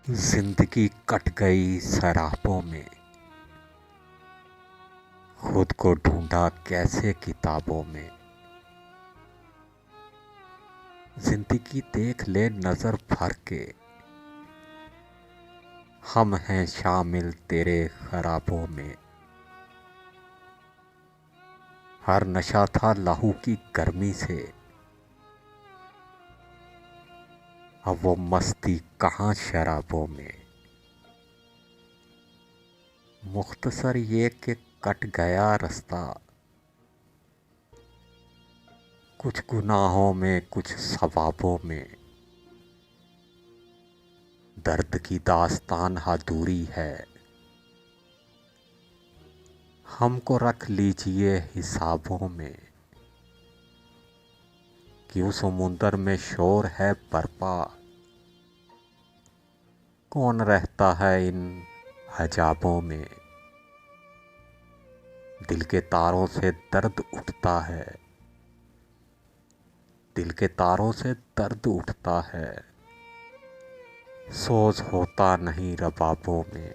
जिंदगी कट गई सराहों में, खुद को ढूंढा कैसे किताबों में। जिंदगी देख ले नजर भर के, हम हैं शामिल तेरे खराबों में। हर नशा था लहू की गर्मी से, अब वो मस्ती कहाँ शराबों में। मुख्तसर ये कि कट गया रास्ता, कुछ गुनाहों में कुछ सवाबों में। दर्द की दास्तान अधूरी है, हमको रख लीजिए हिसाबों में। क्यों समुंदर में शोर है बरपा, कौन रहता है इन हजाबों में। दिल के तारों से दर्द उठता है, दिल के तारों से दर्द उठता है। सोज होता नहीं रबाबों में।